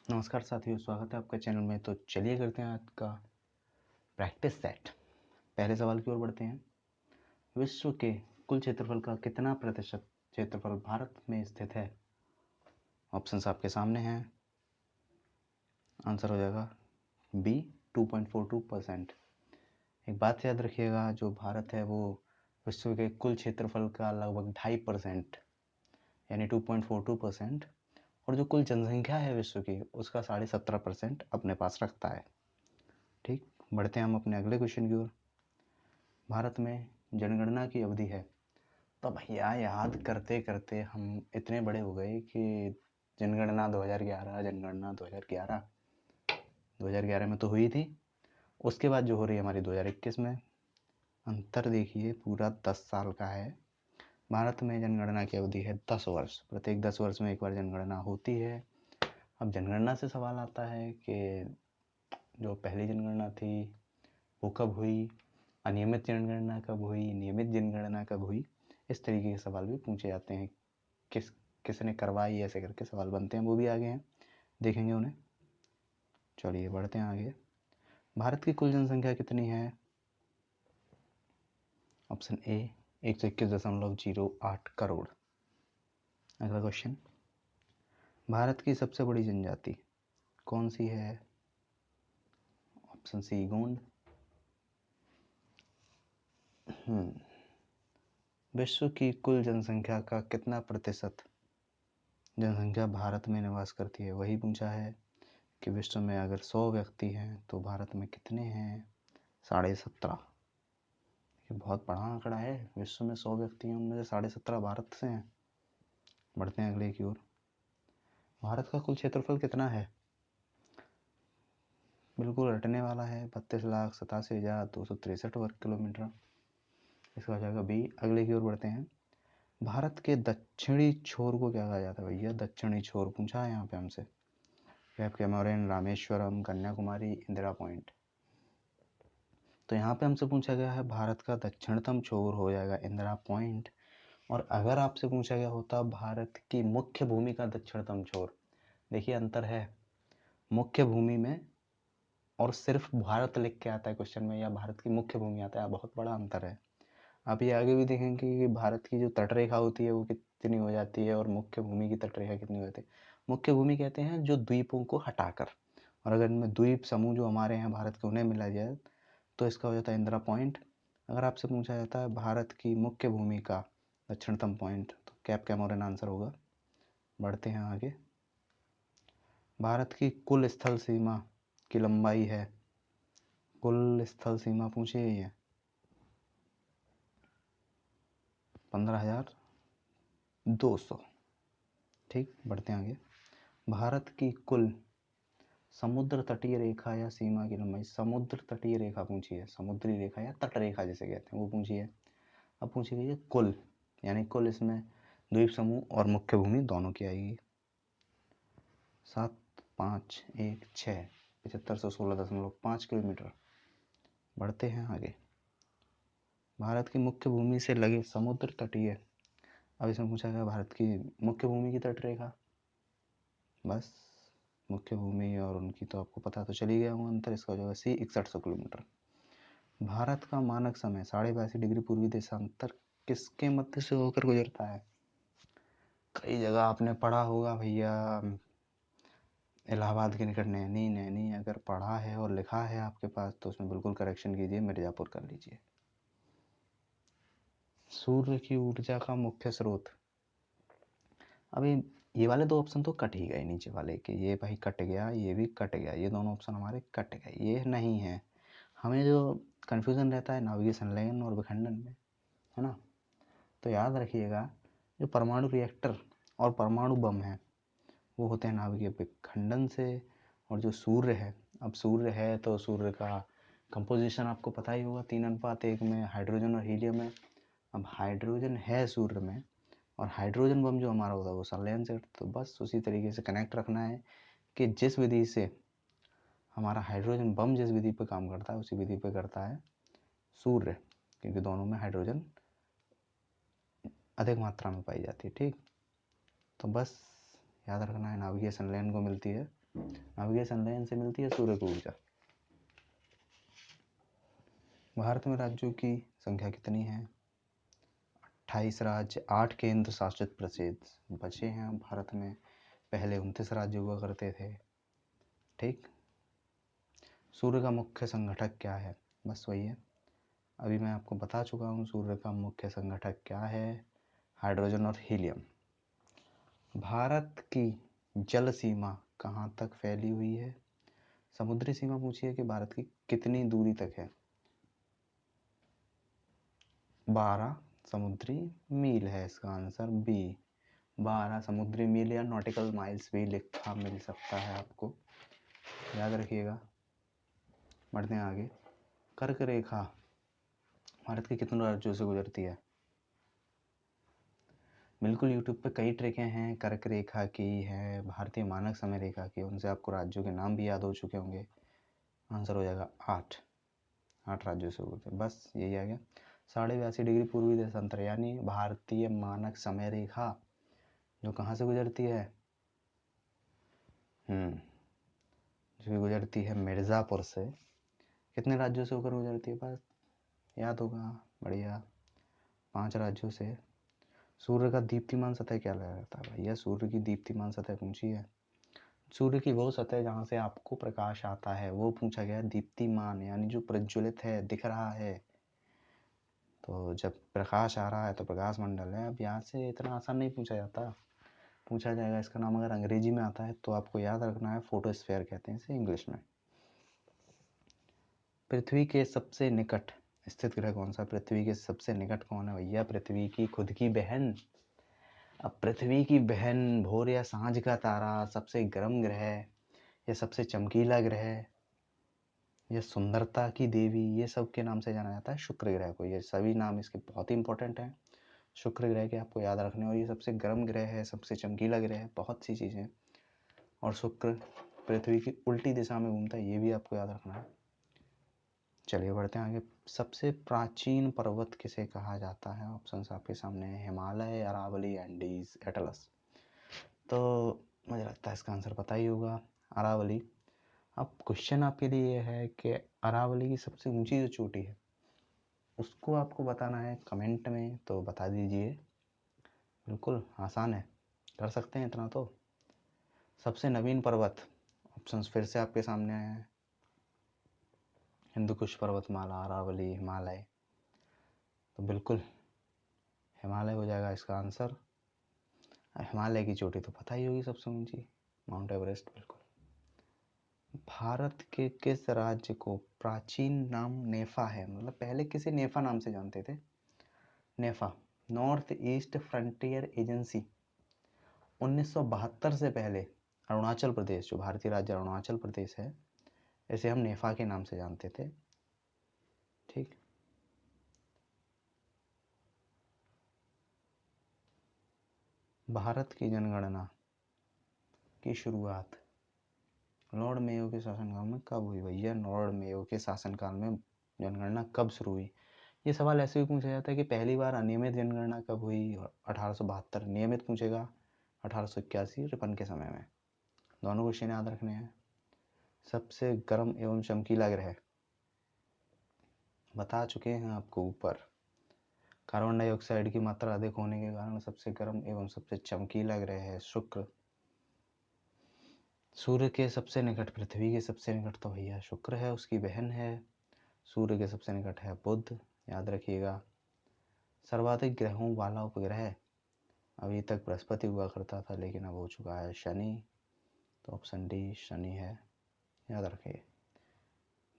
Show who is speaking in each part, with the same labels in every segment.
Speaker 1: नमस्कार साथियों, स्वागत है आपका चैनल में। तो चलिए करते हैं आज का प्रैक्टिस सेट। पहले सवाल की ओर बढ़ते हैं। विश्व के कुल क्षेत्रफल का कितना प्रतिशत क्षेत्रफल भारत में स्थित है? ऑप्शंस आपके सामने हैं। आंसर हो जाएगा बी 2.42%। एक बात याद रखिएगा, जो भारत है वो विश्व के कुल क्षेत्रफल का लगभग 2.5% यानी 2.42%, और जो कुल जनसंख्या है विश्व की उसका 17.5% अपने पास रखता है। ठीक, बढ़ते हैं हम अपने अगले क्वेश्चन की ओर। भारत में जनगणना की अवधि है। तो भैया याद करते करते हम इतने बड़े हो गए कि जनगणना 2011, जनगणना 2011 2011 में तो हुई थी। उसके बाद जो हो रही है हमारी 2021 में। अंतर देखिए, पूरा 10 साल का है। भारत में जनगणना की अवधि है 10 वर्ष। प्रत्येक 10 वर्ष में एक बार जनगणना होती है। अब जनगणना से सवाल आता है कि जो पहली जनगणना थी वो कब हुई, अनियमित जनगणना कब हुई, नियमित जनगणना कब हुई, इस तरीके के सवाल भी पूछे जाते हैं। किसने करवाई, ऐसे करके सवाल बनते हैं, वो भी आगे हैं, देखेंगे उन्हें। चलिए बढ़ते हैं आगे। भारत की कुल जनसंख्या कितनी है? Option A 121.08 crore. अगला क्वेश्चन, भारत की सबसे बड़ी जनजाति कौन सी है? Option C Gond. विश्व की कुल जनसंख्या का कितना प्रतिशत जनसंख्या भारत में निवास करती है, वही पूछा है कि विश्व में अगर 100 व्यक्ति हैं तो भारत में कितने हैं? 17.5। ये बहुत बड़ा आंकड़ा है। विश्व में 100 व्यक्ति हैं, उनमें से 17.5 भारत से हैं। बढ़ते हैं अगले की ओर। भारत का कुल क्षेत्रफल कितना है? बिल्कुल रटने वाला है, 32,87,263 वर्ग किलोमीटर। इसका हो जाएगा बी। अगले की ओर बढ़ते हैं। भारत के दक्षिणी छोर को क्या कहा जाता है भैया? दक्षिणी छोर पूछा है यहाँ पे हमसे। Cap Comorin, Rameswaram, Kanyakumari, Indira point. तो यहाँ पे हमसे पूछा गया है भारत का दक्षिणतम छोर हो जाएगा इंदिरा पॉइंट। और अगर आपसे पूछा गया होता भारत की मुख्य भूमि का दक्षिणतम छोर, देखिए अंतर है मुख्य भूमि में और सिर्फ भारत लिख के आता है क्वेश्चन में, या भारत की मुख्य भूमि आता है, बहुत बड़ा अंतर है। आप ये आगे भी देखेंगे कि भारत की जो तटरेखा होती है वो कितनी हो जाती है और मुख्य भूमि की तटरेखा कितनी हो जाती है। मुख्य भूमि कहते हैं जो द्वीपों को हटाकर, और अगर इनमें द्वीप समूह जो हमारे हैं भारत के उन्हें मिला जाए तो इसका हो जाता है इंदिरा पॉइंट। अगर आपसे पूछा जाता है भारत की मुख्य भूमि का दक्षिणतम पॉइंट, तो कैप कैमोरिन आंसर होगा। बढ़ते हैं आगे। भारत की कुल स्थल सीमा की लंबाई है, कुल स्थल सीमा पूछी गई है 15,200। ठीक, बढ़ते हैं आगे। भारत की कुल समुद्र तटीय रेखा या सीमा की लंबाई, समुद्र तटीय रेखा पूछी है, समुद्री रेखा या तट रेखा जिसे कहते हैं वो पूछी है। अब पूछी गई है कुल, यानी कुल इसमें द्वीप समूह और मुख्य भूमि दोनों की आएगी। 7,5,1,6 7516.5 किलोमीटर। बढ़ते हैं आगे। भारत की मुख्य भूमि से लगे समुद्र तटीय, अब इसमें पूछा गया भारत की मुख्य भूमि की तट रेखा। बस मुख्य भूमि और उनकी तो आपको पता तो चली गया हूँ अंतर। इसका हो जाएगा सी 6100 किलोमीटर। भारत का मानक समय 82.5 डिग्री पूर्वी देशांतर किसके मध्य से होकर गुजरता है? कई जगह आपने पढ़ा होगा भैया, इलाहाबाद के निकट नैनी। नैनी अगर पढ़ा है और लिखा है आपके पास तो उसमें बिल्कुल करेक्शन कीजिए, मिर्ज़ापुर कर लीजिए। सूर्य की ऊर्जा का मुख्य स्रोत, अभी ये वाले दो ऑप्शन तो कट ही गए नीचे वाले के, ये भाई कट गया, ये भी कट गया, ये दोनों ऑप्शन हमारे कट गए, ये नहीं है। हमें जो कन्फ्यूज़न रहता है नाभिकीय संलयन और विखंडन में, है ना, तो याद रखिएगा जो परमाणु रिएक्टर और परमाणु बम है वो होते हैं नाभिकीय विखंडन से। और जो सूर्य है, अब सूर्य है तो सूर्य का कंपोजिशन आपको पता ही होगा, 3:1 में हाइड्रोजन और हीलियम है। अब हाइड्रोजन है सूर्य में और हाइड्रोजन बम जो हमारा होता है वो संलयन से, तो बस उसी तरीके से कनेक्ट रखना है कि जिस विधि से हमारा हाइड्रोजन बम जिस विधि पे काम करता है उसी विधि पे करता है सूर्य, क्योंकि दोनों में हाइड्रोजन अधिक मात्रा में पाई जाती है। ठीक, तो बस याद रखना है नाभिकीय संलयन को मिलती है नाभिकीय संलयन से मिलती है सूर्य को ऊर्जा। भारत में राज्यों की संख्या कितनी है? 28 राज्य, 8 केंद्र शासित प्रदेश बचे हैं भारत में। पहले 29 राज्य हुआ करते थे। ठीक। सूर्य का मुख्य संघटक क्या है? बस वही है, अभी मैं आपको बता चुका हूँ। सूर्य का मुख्य संघटक क्या है? हाइड्रोजन और हीलियम। भारत की जल सीमा कहाँ तक फैली हुई है? समुद्री सीमा पूछी है कि भारत की कितनी दूरी तक है? 12 समुद्री मील है इसका आंसर बी। 12 समुद्री मील या नॉटिकल माइल्स भी लिखा मिल सकता है आपको, याद रखिएगा। बढ़ते हैं आगे। कर्क रेखा भारत के कितने राज्यों से गुजरती है? बिल्कुल, यूट्यूब पे कई ट्रिकें हैं कर्क रेखा की, है भारतीय मानक समय रेखा की, उनसे आपको राज्यों के नाम भी याद हो चुके होंगे। आंसर हो जाएगा 8 राज्यों से गुजरते, बस यही आ गया। 82.5 डिग्री पूर्वी देशांतर यानी भारतीय मानक समय रेखा जो कहाँ से गुजरती है? जो गुजरती है मिर्ज़ापुर से। कितने राज्यों से होकर गुजरती है? बस याद होगा, बढ़िया, 5 राज्यों से। सूर्य का दीप्तिमान सतह क्या कहलाता है? भैया सूर्य की दीप्तिमान सतह पूछी है। सूर्य की वो सतह जहाँ से आपको प्रकाश आता है वो पूछा गया है। दीप्तिमान यानी जो प्रज्वलित है, दिख रहा है। तो जब प्रकाश आ रहा है तो प्रकाश मंडल है। अब यहाँ से इतना आसान नहीं पूछा जाता, पूछा जाएगा। इसका नाम अगर अंग्रेजी में आता है तो आपको याद रखना है, फोटोस्फीयर कहते हैं इसे इंग्लिश में। पृथ्वी के सबसे निकट स्थित ग्रह कौन सा? पृथ्वी के सबसे निकट कौन है? भैया पृथ्वी की खुद की बहन। अब पृथ्वी की बहन, भोर या सांझ का तारा, सबसे गर्म ग्रह या सबसे चमकीला ग्रह या सुंदरता की देवी, ये सब के नाम से जाना जाता है शुक्र ग्रह को। ये सभी नाम इसके बहुत ही इंपॉर्टेंट हैं शुक्र ग्रह के, आपको याद रखने। और ये सबसे गर्म ग्रह है, सबसे चमकीला ग्रह है, बहुत सी चीज़ें। और शुक्र पृथ्वी की उल्टी दिशा में घूमता है, ये भी आपको याद रखना है। चलिए बढ़ते हैं आगे। सबसे प्राचीन पर्वत किसे कहा जाता है? ऑप्शंस आपके सामने है, हिमालय, अरावली, एंडीज, एटलस। तो मुझे लगता है इसका आंसर पता ही होगा, अरावली। अब क्वेश्चन आपके लिए ये है कि अरावली की सबसे ऊंची जो चोटी है उसको आपको बताना है कमेंट में, तो बता दीजिए। बिल्कुल आसान है, कर सकते हैं इतना तो। सबसे नवीन पर्वत, ऑप्शंस फिर से आपके सामने हैं, हिंदुकुश पर्वतमाला, अरावली, हिमालय। तो बिल्कुल हिमालय हो जाएगा इसका आंसर। हिमालय की चोटी तो पता ही होगी सबसे ऊंची, माउंट एवरेस्ट। बिल्कुल। भारत के किस राज्य को प्राचीन नाम नेफा है? मतलब पहले किसे नेफा नाम से जानते थे? नेफा, नॉर्थ ईस्ट फ्रंटियर एजेंसी। 1972 से पहले अरुणाचल प्रदेश, जो भारतीय राज्य अरुणाचल प्रदेश है, इसे हम नेफा के नाम से जानते थे। ठीक। भारत की जनगणना की शुरुआत लॉर्ड मेयो के शासनकाल में कब हुई? भैया लॉर्ड मेयो के शासनकाल में जनगणना कब शुरू हुई? ये सवाल ऐसे भी पूछा जाता है कि पहली बार अनियमित जनगणना कब हुई? 1872। नियमित पूछेगा 1881 रिपन के समय में। दोनों क्वेश्चन याद रखने हैं। सबसे गर्म एवं चमकीला ग्रह बता चुके हैं आपको ऊपर। कार्बन डाइऑक्साइड की मात्रा अधिक होने के कारण सबसे गर्म एवं सबसे चमकीला ग्रह है शुक्र। सूर्य के सबसे निकट, पृथ्वी के सबसे निकट तो भैया शुक्र है, उसकी बहन है। सूर्य के सबसे निकट है बुध, याद रखिएगा। सर्वाधिक ग्रहों वाला उपग्रह अभी तक बृहस्पति हुआ करता था, लेकिन अब हो चुका है शनि। तो ऑप्शन डी शनि है, याद रखिए।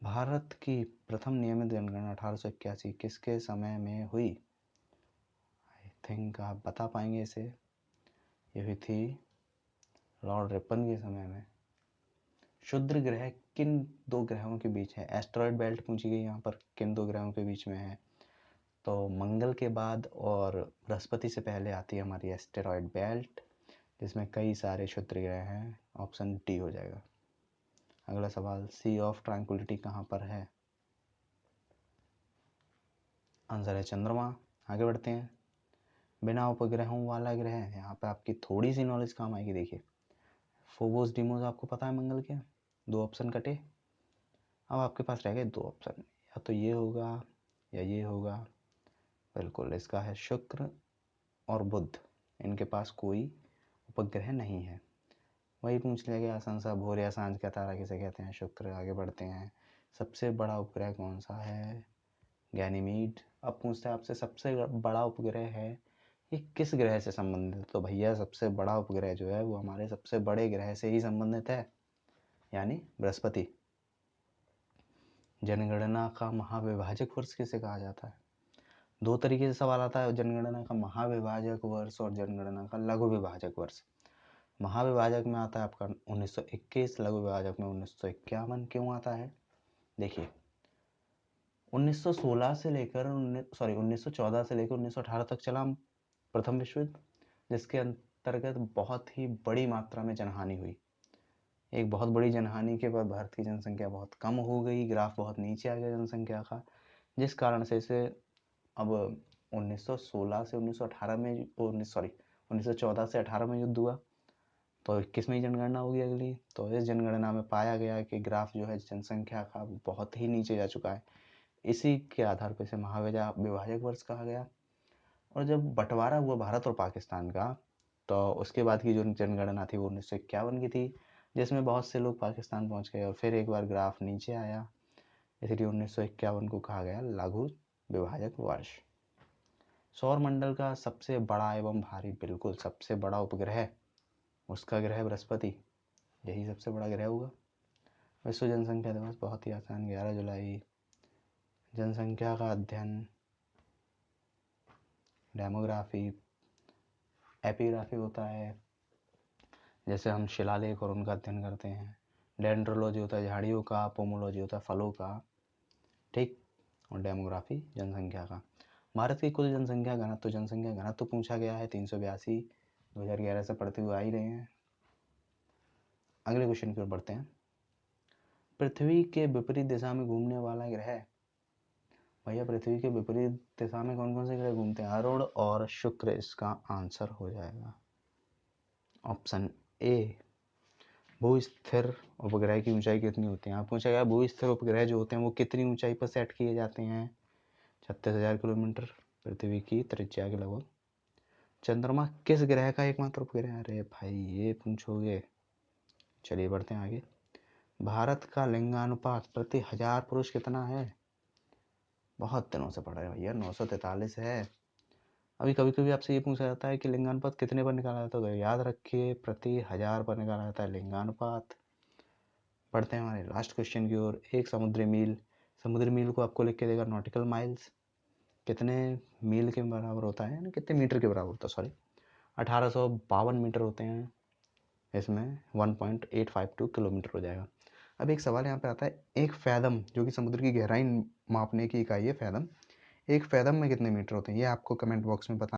Speaker 1: भारत की प्रथम नियमित जनगणना 1881 किसके समय में हुई? आई थिंक आप बता पाएंगे इसे। ये हुई थी लॉर्ड रिपन के समय में। क्षुद्र ग्रह किन 2 ग्रहों के बीच है? एस्टेरॉयड बेल्ट पूछी गई यहाँ पर, किन 2 ग्रहों के बीच में है? तो मंगल के बाद और बृहस्पति से पहले आती है हमारी एस्टेरॉयड बेल्ट, जिसमें कई सारे क्षुद्र ग्रह हैं। ऑप्शन डी हो जाएगा। अगला सवाल, सी ऑफ ट्रैंक्विलिटी कहाँ पर है? आंसर है चंद्रमा। आगे बढ़ते हैं। बिना उपग्रहों वाला ग्रह, यहाँ पे आपकी थोड़ी सी नॉलेज काम आएगी। देखिए फोबोस डीमोस आपको पता है मंगल के, 2 ऑप्शन कटे। अब आपके पास रह गए 2 ऑप्शन, या तो ये होगा या ये होगा। बिल्कुल इसका है शुक्र और बुध, इनके पास कोई उपग्रह नहीं है। वही पूछ लिया गया संसा भोर या सांझ का तारा किसे कहते हैं, शुक्र। आगे बढ़ते हैं, सबसे बड़ा उपग्रह कौन सा है, गैनीमीड। अब पूछते हैं आपसे सबसे बड़ा उपग्रह है ये किस ग्रह से संबंधित है, तो भैया सबसे बड़ा उपग्रह जो है वो हमारे सबसे बड़े ग्रह से ही संबंधित है, यानी बृहस्पति। जनगणना का महाविभाजक वर्ष किसे कहा जाता है, 2 तरीके से सवाल आता है, जनगणना का महाविभाजक वर्ष और जनगणना का लघु विभाजक वर्ष। महाविभाजक में आता है आपका 1921, लघु विभाजक में 1951। क्यों आता है, देखिए 1914 से लेकर 1918 तक चला प्रथम विश्व युद्ध, जिसके अंतर्गत बहुत ही बड़ी मात्रा में जनहानि हुई। एक बहुत बड़ी जनहानि के बाद भारत की जनसंख्या बहुत कम हो गई, ग्राफ बहुत नीचे आ गया जनसंख्या का, जिस कारण से इसे अब 1916 से 1918 में 1914 से 18 में युद्ध हुआ, तो 21 में जनगणना होगी अगली। तो इस जनगणना में पाया गया कि ग्राफ जो है जनसंख्या का बहुत ही नीचे जा चुका है, इसी के आधार पर इसे महाविभाजक वर्ष कहा गया। और जब बंटवारा हुआ भारत और पाकिस्तान का, तो उसके बाद की जो जनगणना थी वो 1951 की थी, जिसमें बहुत से लोग पाकिस्तान पहुंच गए और फिर एक बार ग्राफ नीचे आया, इसलिए 1951 को कहा गया लघु विभाजक वर्ष। सौरमंडल का सबसे बड़ा एवं भारी, बिल्कुल सबसे बड़ा उपग्रह, उसका ग्रह बृहस्पति, यही सबसे बड़ा ग्रह होगा। विश्व जनसंख्या दिवस बहुत ही आसान, 11 जुलाई। जनसंख्या का अध्ययन, डेमोग्राफी, एपिग्राफी होता है, जैसे हम शिलालेख और उनका अध्ययन करते हैं। डेंड्रोलॉजी होता है झाड़ियों का, पोमोलॉजी होता है फलों का, ठीक। और डेमोग्राफी जनसंख्या का। भारत की कुल जनसंख्या घनत्व पूछा गया है 382, 2011 से पढ़ते हुए आ ही रहे हैं। अगले क्वेश्चन की ओर बढ़ते हैं। पृथ्वी के विपरीत दिशा में घूमने वाला ग्रह, भैया पृथ्वी के विपरीत दिशा में कौन कौन से ग्रह घूमते हैं, अरुण और शुक्र इसका आंसर हो जाएगा ऑप्शन ए। भूस्थिर उपग्रह की ऊंचाई कितनी होती है, आप पूछा गया भूस्थिर उपग्रह जो होते हैं वो कितनी ऊंचाई पर सेट किए जाते हैं, 36,000 किलोमीटर, पृथ्वी की त्रिज्या के लगभग। चंद्रमा किस ग्रह का एकमात्र उपग्रह है, अरे भाई ये पूछोगे। चलिए बढ़ते हैं आगे। भारत का लिंगानुपात प्रति 1000 पुरुष कितना है, बहुत दिनों से पढ़ रहे हैं भैया, 943 है। अभी कभी कभी आपसे ये पूछा जाता है कि लिंगानुपात कितने पर निकाला जाता है, तो याद रखिए प्रति 1000 पर निकाला जाता है लिंगानुपात। बढ़ते हैं हमारे लास्ट क्वेश्चन की ओर। एक समुद्री मील को आपको लिख के देगा नॉटिकल माइल्स, कितने मील के बराबर होता है, यानी कितने मीटर के बराबर होता है, सॉरी 1852 मीटर होते हैं, इसमें 1.852 किलोमीटर हो जाएगा। अब एक सवाल यहाँ पे आता है, एक फैदम जो कि समुद्र की गहराई मापने की इकाई है फैदम, एक फैदम में कितने मीटर होते हैं, ये आपको कमेंट बॉक्स में बताना।